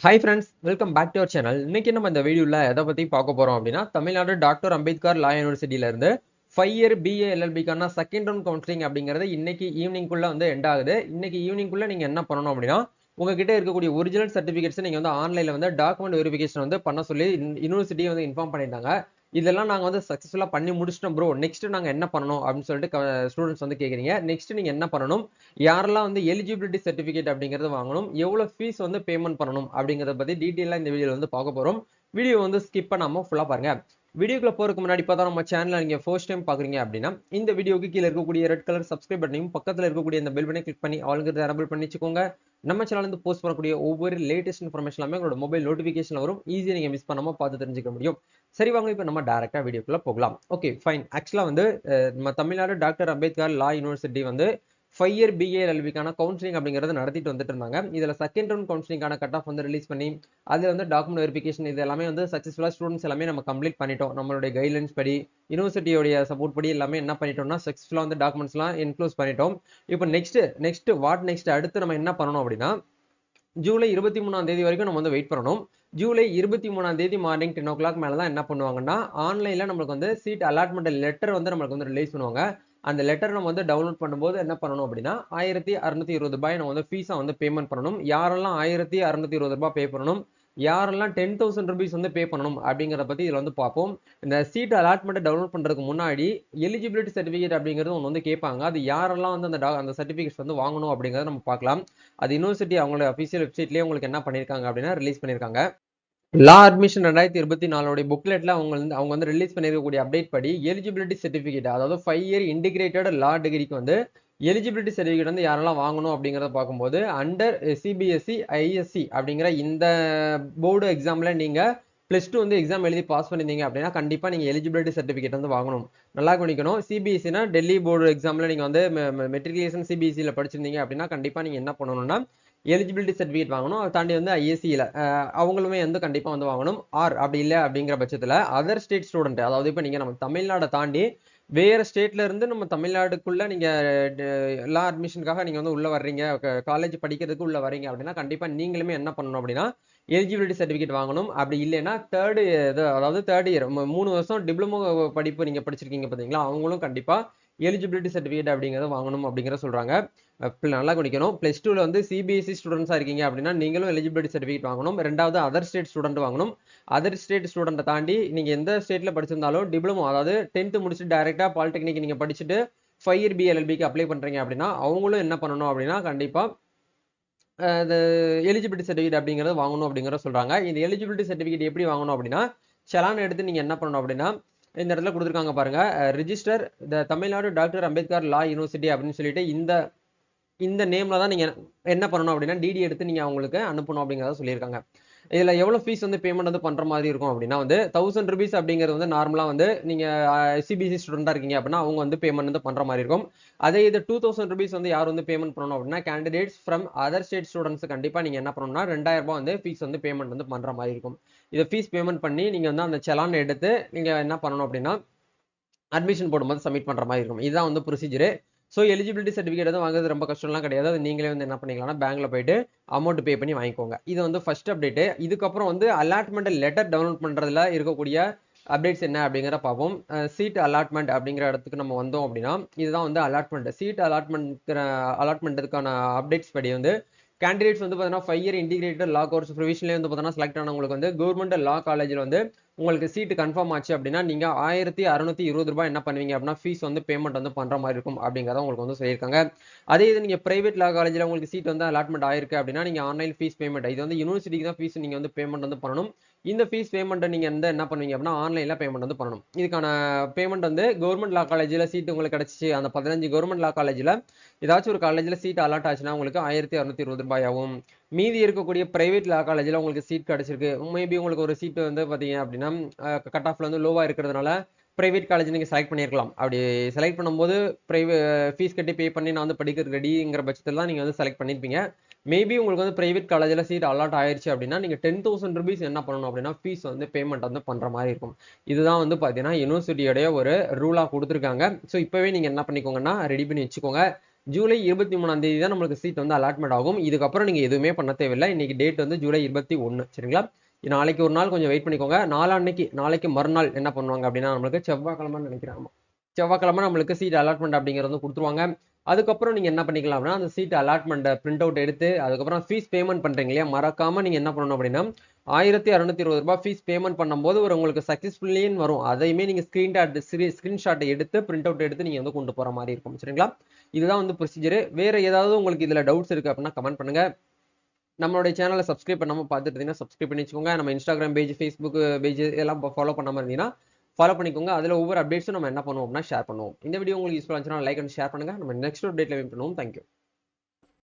Hi friends, welcome back to our channel. இன்னைக்கு நம்ம இந்த வீடியோவில் எதை பற்றி பார்க்க போகிறோம் அப்படின்னா, தமிழ்நாடு டாக்டர் அம்பேத்கர் லா யூனிவர்சிட்டியிலேருந்து 5 இயர் பிஏ எல்எல்பிக்கான செகண்ட் ரவுண்ட் கவுன்சிலிங் அப்படிங்கிறது இன்னைக்கு ஈவினிங்குள்ளே வந்து எண்ட் ஆகுது. இன்னைக்கு ஈவினிங்குள்ளே நீங்கள் என்ன பண்ணணும் அப்படின்னா, உங்ககிட்ட இருக்கக்கூடிய ஒரிஜினல் சர்டிஃபிகேட்ஸ் நீங்கள் வந்து ஆன்லைனில் வந்து டாக்குமெண்ட் வெரிஃபிகேஷன் வந்து பண்ண சொல்லி யூனிவர்சிட்டியை வந்து இன்ஃபார்ம் பண்ணிட்டாங்க. இதெல்லாம் நாங்கள் வந்து சக்ஸஸ்ஃபுல்லாக பண்ணி முடிச்சிட்டோம் ப்ரோ, நெக்ஸ்ட் நாங்கள் என்ன பண்ணணும் அப்படின்னு சொல்லிட்டு ஸ்டூடெண்ட்ஸ் வந்து கேட்குறீங்க. நெக்ஸ்ட் நீங்கள் என்ன பண்ணணும், யாரெல்லாம் வந்து எலிஜிபிலிட்டி சர்டிஃபிகேட் அப்படிங்கிறது வாங்கணும், எவ்வளோ ஃபீஸ் வந்து பேமெண்ட் பண்ணணும் அப்படிங்கிறத பற்றி டீட்டெயிலாக இந்த வீடியோவில் வந்து பார்க்க போகிறோம். வீடியோ வந்து ஸ்கிப் பண்ணாமல் ஃபுல்லாக பாருங்க. வீடியோக்குள்ள போறதுக்கு முன்னாடி பார்த்தா நம்ம சேனலை நீங்கள் ஃபர்ஸ்ட் டைம் பார்க்குறீங்க அப்படின்னா இந்த வீடியோக்கு கீழே இருக்கக்கூடிய ரெட் கலர் சப்ஸ்கிரைப் பட்டனையும் பக்கத்தில் இருக்கக்கூடிய இந்த பெல் பட்டனை கிளிக் பண்ணி ஆளுங்கிறது எனபிள் பண்ணி வச்சுக்கோங்க. நம்ம சேனல் வந்து போஸ்ட் பண்ணக்கூடிய ஒவ்வொரு லேட்டஸ்ட் இன்ஃபர்மேஷன் எல்லாமே உங்களோட மொபைல் நோட்டிஃபிகேஷன் வரும், ஈஸியாக நீங்கள் மிஸ் பண்ணாமல் பார்த்து தெரிஞ்சுக்க முடியும். சரி வாங்க, இப்போ நம்ம டேரெக்டாக வீடியோக்குள்ள போகலாம். Okay fine. ஆக்சுவலாக வந்து நம்ம Tamil Nadu doctor Ambedkar law university வந்து 5 இயர் பிஏ எல்எல்பிக்கான கவுன்சிலிங் அப்படிங்கிறது நடத்திட்டு வந்துட்டு இருந்தாங்க. இதில் செகண்ட் ரவுண்ட் கவுன்சிலிங்கான கட் ஆஃப் வந்து ரிலீஸ் பண்ணி அதில் வந்து டாக்குமெண்ட் வெரிஃபிகேஷன் இது எல்லாமே வந்து சக்ஸஸ்ஃபுல்லாக ஸ்டூடெண்ட்ஸ் எல்லாமே நம்ம கம்ப்ளீட் பண்ணிட்டோம். நம்மளுடைய கைட்லைன்ஸ் படி யூனிவர்சிட்டியோடைய சப்போர்ட் படி எல்லாமே என்ன பண்ணிட்டோம்னா சக்ஸஸ்ஃபுல்லாக வந்து டாக்குமெண்ட்ஸ்லாம் என்க்ளோஸ் பண்ணிட்டோம். இப்போ நெக்ஸ்ட் அடுத்து நம்ம என்ன பண்ணணும் அப்படின்னா, ஜூலை 23ஆம் தேதி வரைக்கும் நம்ம வந்து வெயிட் பண்ணணும். ஜூலை 23ஆம் தேதி மார்னிங் 10 o'clock மேலே தான் என்ன பண்ணுவாங்கன்னா, ஆன்லைனில் நம்மளுக்கு வந்து சீட் அலாட்மெண்ட் லெட்டர் வந்து நம்மளுக்கு வந்து ரிலீஸ் பண்ணுவாங்க. அந்த லெட்டர் நம்ம வந்து டவுன்லோட் பண்ணும்போது என்ன பண்ணணும் அப்படின்னா, ₹1620 நம்ம வந்து ஃபீஸாக வந்து பேமெண்ட் பண்ணணும். யாரெல்லாம் ₹1620 பே பண்ணணும், யாரெல்லாம் ₹10,000 வந்து பே பண்ணணும் அப்படிங்கிறத பற்றி இதில் வந்து பார்ப்போம். இந்த சீட் அலாட்மெண்ட்டை டவுன்லோட் பண்ணுறதுக்கு முன்னாடி எலிஜிபிலிட்டி சர்டிஃபிகேட் அப்படிங்கிறது ஒன்று வந்து கேட்பாங்க. அது யாரெல்லாம் வந்து அந்த சர்டிஃபிகேட்ஸ் வந்து வாங்கணும் அப்படிங்கிறத நம்ம பார்க்கலாம். அது யூனிவர்சிட்டி அவங்களோட அஃபிஷியல் வெப்சைட்லேயே உங்களுக்கு என்ன பண்ணியிருக்காங்க அப்படின்னா ரிலீஸ் பண்ணியிருக்காங்க. லா அட்மிஷன் 2024 புக்லெட்ல அவங்க வந்து ரிலீஸ் பண்ணியிருக்கக்கூடிய அப்டேட் படி எலிஜிபிலிட்டி சர்டிஃபிகேட், அதாவது 5 இயர் இன்டிகிரேட்டட் லா டிகிரிக்கு வந்து எலிஜிபிலிட்டி சர்டிஃபிகேட் வந்து யாரெல்லாம் வாங்கணும் அப்படிங்கிறத பார்க்கும்போது, அண்டர் சிபிஎஸ்சி ஐஎஸ்சி அப்படிங்கிற இந்த போர்டு எக்ஸாம்ல நீங்க +2 வந்து எக்ஸாம் எழுதி பாஸ் பண்ணிருந்தீங்க அப்படின்னா கண்டிப்பா நீங்க எலிஜிபிலிட்டி சர்டிஃபிகேட் வந்து வாங்கணும். நல்லா கவனிக்கணும். சிபிஎஸ்சினா டெல்லி போர்டு எக்ஸாம்ல நீங்க வந்து மெட்ரிகுலேஷன் சிபிஎஸ்சியில படிச்சிருந்தீங்க அப்படின்னா கண்டிப்பா நீங்க என்ன பண்ணணும்னா எலிஜிபிலிட்டி சர்டிஃபிகேட் வாங்கணும். அதை தாண்டி வந்து ஐஎஸ்சியில் அவங்களுமே வந்து கண்டிப்பாக வந்து வாங்கணும். அப்படி இல்லை அப்படிங்கிற பட்சத்தில் அதர் ஸ்டேட் ஸ்டூடெண்ட், அதாவது இப்போ நீங்கள் நம்ம தமிழ்நாடை தாண்டி வேறு ஸ்டேட்ல இருந்து நம்ம தமிழ்நாடுக்குள்ள நீங்கள் எல்லா அட்மிஷனுக்காக நீங்கள் வந்து உள்ளே வர்றீங்க, காலேஜ் படிக்கிறதுக்கு உள்ளே வர்றீங்க அப்படின்னா கண்டிப்பாக நீங்களுமே என்ன பண்ணணும் அப்படின்னா எலிஜிபிலிட்டி சர்டிஃபிகேட் வாங்கணும். அப்படி இல்லைன்னா தேர்ட் இயர் 3 வருஷம் டிப்ளமோ படிப்பு நீங்கள் படிச்சிருக்கீங்க பார்த்தீங்களா, அவங்களும் கண்டிப்பாக எலிஜிபிலிட்டி சர்டிஃபிகேட் அப்படிங்கிறத வாங்கணும் அப்படிங்கிற சொல்கிறாங்க. நல்லா கவனிக்கணும். +2ல வந்து சிபிஎஸ்சி ஸ்டூடெண்ட்ஸாக இருக்கீங்க அப்படின்னா நீங்களும் எலிஜிபிலிட்டி சர்டிஃபிகேட் வாங்கணும். ரெண்டாவது அதர் ஸ்டேட் ஸ்டூடெண்ட் வாங்கணும். அதர் ஸ்டேட் ஸ்டூடெண்ட்டை தாண்டி நீங்கள் எந்த ஸ்டேட்டில் படிச்சிருந்தாலும் டிப்ளமோ, அதாவது 10th முடிச்சுட்டு டைரெக்டாக பாலிடெக்னிக் நீங்கள் படிச்சுட்டு 5 இயர் பிஎல்எல்பிக்கு அப்ளை பண்ணுறீங்க அப்படின்னா அவங்களும் என்ன பண்ணணும் அப்படின்னா கண்டிப்பாக இந்த எலிஜிபிலிட்டி சர்டிஃபிகேட் அப்படிங்கிறத வாங்கணும் அப்படிங்கிற சொல்கிறாங்க. இந்த எலிஜிபிலிட்டி சர்டிஃபிகேட் எப்படி வாங்கணும் அப்படின்னா, செலான் எடுத்து நீங்கள் என்ன பண்ணணும் அப்படின்னா இந்த இடத்துல கொடுத்துருக்காங்க பாருங்க, register the Tamil Nadu doctor Ambedkar law university அப்படின்னு சொல்லிட்டு இந்த நேம்ல தான் நீங்க என்ன பண்ணணும் அப்படின்னா டிடி எடுத்து நீங்க அவங்களுக்கு அனுப்பணும் அப்படிங்கிறத சொல்லியிருக்காங்க. இதுல எவ்வளவு ஃபீஸ் வந்து பேமெண்ட் வந்து பண்ற மாதிரி இருக்கும் அப்படின்னா வந்து ₹1000 அப்படிங்கிறது வந்து நார்மலா வந்து நீங்க சிபிஎஸ்சி ஸ்டூடெண்டா இருக்கீங்க அப்படின்னா அவங்க வந்து பேமெண்ட் வந்து பண்ற மாதிரி இருக்கும். அதே இது ₹2000 வந்து யார் வந்து பேமெண்ட் பண்ணணும் அப்படின்னா candidates from other state students கண்டிப்பா நீங்க என்ன பண்ணணும்னா ₹2000 வந்து ஃபீஸ் வந்து பேமெண்ட் வந்து பண்ற மாதிரி இருக்கும். இதை ஃபீஸ் பேமெண்ட் பண்ணி நீங்க வந்து அந்த செலான் எடுத்து நீங்க என்ன பண்ணணும் அப்படின்னா அட்மிஷன் போடும்போது சப்மிட் பண்ற மாதிரி இருக்கும். இதுதான் வந்து ப்ரொசீஜர். ஸோ எலிஜிபிலிட்டி சர்டிஃபிகேட் வந்து வாங்குறது ரொம்ப கஷ்டம்லாம் கிடையாது. அது நீங்களே வந்து என்ன பண்ணிக்கலாம்னா பேங்க்ல போயிட்டு அமௌண்ட் பே பண்ணி வாங்கிக்கோங்க. இது வந்து ஃபர்ஸ்ட் அப்டேட். இதுக்கப்புறம் வந்து அலாட்மெண்ட் லெட்டர் டவுன்லோட் பண்றதுல இருக்கக்கூடிய அப்டேட்ஸ் என்ன அப்படிங்கிற பார்ப்போம். சீட் அலாட்மெண்ட் அப்படிங்கிற இடத்துக்கு நம்ம வந்தோம் அப்படின்னா இதுதான் வந்து அலாட்மெண்ட். சீட் அலாட்மெண்ட்டுக்கான அப்டேட்ஸ் படி வந்து கேண்டிடேட்ஸ் வந்து பார்த்தீங்கன்னா 5 இயர் இன்டிகிரேட்டட் லா கோர்ஸ் ப்ரொவிஷன்லேயே வந்து பார்த்தீங்கன்னா செலக்ட் ஆனவங்களுக்கு வந்து கவர்மெண்ட் லா காலேஜில் வந்து உங்களுக்கு சீட்டு கன்ஃபார்ம் ஆச்சு அப்படின்னா நீங்க ₹1620 என்ன பண்ணுவீங்க அப்படின்னா ஃபீஸ் வந்து பேமெண்ட் வந்து பண்ற மாதிரி இருக்கும் அப்படிங்கிறத உங்களுக்கு வந்து சொல்லியிருக்காங்க. அதே இது நீங்க பிரைவேட் லா காலேஜில் உங்களுக்கு சீட் வந்து அலாட்மெண்ட் ஆயிருக்கு அப்படின்னா நீங்க ஆன்லைன் ஃபீஸ் பேமெண்ட், இது வந்து யூனிவர்சிட்டிக்கு தான் ஃபீஸ் நீங்க வந்து பேமெண்ட் வந்து பண்ணணும். இந்த ஃபீஸ் பேமெண்ட்டை நீங்க வந்து என்ன பண்ணுவீங்க அப்படின்னா ஆன்லைன்ல பேமெண்ட் வந்து பண்ணணும். இதுக்கான பேமெண்ட் வந்து கவர்மெண்ட் லா காலேஜில் சீட் உங்களுக்கு கிடைச்சிச்சு, அந்த 15 கவர்மெண்ட் லா காலேஜில் ஏதாச்சும் ஒரு காலேஜில் சீட் அலாட் ஆச்சுன்னா உங்களுக்கு ₹1620 ஆகும். மீதி இருக்கக்கூடிய பிரைவேட் லா காலேஜில் உங்களுக்கு சீட் கிடைச்சிருக்கு, மேபி உங்களுக்கு ஒரு சீட் வந்து பார்த்தீங்க அப்படின்னா கட் ஆஃப்ல வந்து லோவாக இருக்கிறதுனால பிரைவேட் காலேஜ் நீங்கள் செலக்ட் பண்ணியிருக்கலாம். அப்படி செலக்ட் பண்ணும்போது ஃபீஸ் கட்டி பே பண்ணி நான் வந்து படிக்கிறது ரெடிங்கிற பட்சத்தில் தான் நீங்கள் வந்து செலக்ட் பண்ணியிருப்பீங்க. மேபி உங்களுக்கு வந்து பிரைவேட் காலேஜில் சீட் அலாட் ஆயிடுச்சு அப்படின்னா நீங்கள் ₹10,000 என்ன பண்ணணும் அப்படின்னா ஃபீஸ் வந்து பேமெண்ட் வந்து பண்ணுற மாதிரி இருக்கும். இதுதான் வந்து பார்த்தீங்கன்னா யூனிவர்சிட்டியோடைய ஒரு ரூலாக கொடுத்துருக்காங்க. ஸோ இப்போவே நீங்கள் என்ன பண்ணிக்கோங்கன்னா ரெடி பண்ணி வச்சுக்கோங்க. ஜூலை 23ஆம் தேதி தான் நம்மளுக்கு சீட் வந்து அலாட்மெண்ட் ஆகும். இதுக்கப்புறம் நீங்க எதுவுமே பண்ண தேவையில்லை. இன்னைக்கு டேட் வந்து ஜூலை 21 சரிங்களா? நாளைக்கு ஒரு நாள் கொஞ்சம் வெயிட் பண்ணிக்கோங்க. நாளைக்கு மறுநாள் என்ன பண்ணுவாங்க அப்படின்னா நம்மளுக்கு செவ்வாய்க்கிழமைன்னு நினைக்கிறேன். ஆமா. செவ்வாய்க்கிழமை நம்மளுக்கு சீட் அலாட்மெண்ட் அப்படிங்கிறது வந்து கொடுத்துருவாங்க. அதுக்கப்புறம் நீங்க என்ன பண்ணிக்கலாம் அப்படின்னா அந்த சீட் அலாட்மெண்ட் பிரிண்ட் அவுட் எடுத்து அதுக்கப்புறம் ஃபீஸ் பேமெண்ட் பண்றீங்க இல்லையா, மறக்காம நீங்க என்ன பண்ணணும் அப்படின்னா ₹1620 ஃபீஸ் பேமெண்ட் பண்ணும்போது ஒரு உங்களுக்கு சக்சஸ்ஃபுல்லின்னு வரும். அதையுமே நீங்க ஸ்கிரீன்ஷாட் எடுத்து பிரிண்ட் அவுட் எடுத்து நீங்க வந்து கொண்டு போற மாதிரி இருக்கும் சரிங்களா? இதுதான் வந்து ப்ரொசீஜர். வேற ஏதாவது உங்களுக்கு இதுல டவுட்ஸ் இருக்கு அப்படின்னா கமெண்ட் பண்ணுங்க. நம்மளுடைய சேனலை சப்ஸ்கிரைப் பண்ணாம பார்த்துட்டு இருந்தீங்கன்னா சப்ஸ்கிரைப் பண்ணி வச்சுக்கோங்க. நம்ம இன்ஸ்டாகிராம் பேஜ், ஃபேஸ்புக் பேஜ் எல்லாம் ஃபாலோ பண்ணாம இருந்தீங்கன்னா ஃபாலோ பண்ணிக்கோங்க. அதுல ஒவ்வொரு அப்டேட்ஸும் நம்ம என்ன பண்ணுவோம் அப்படின்னா ஷேர் பண்ணுவோம். இந்த வீடியோ உங்களுக்கு யூஸ்ஃபுல்லா இருந்துச்சுன்னா லைக் அண்ட் ஷேர் பண்ணுங்க. நம்ம நெக்ஸ்ட் அப்டேட்ல மீட் பண்ணுவோம். தேங்க்யூ.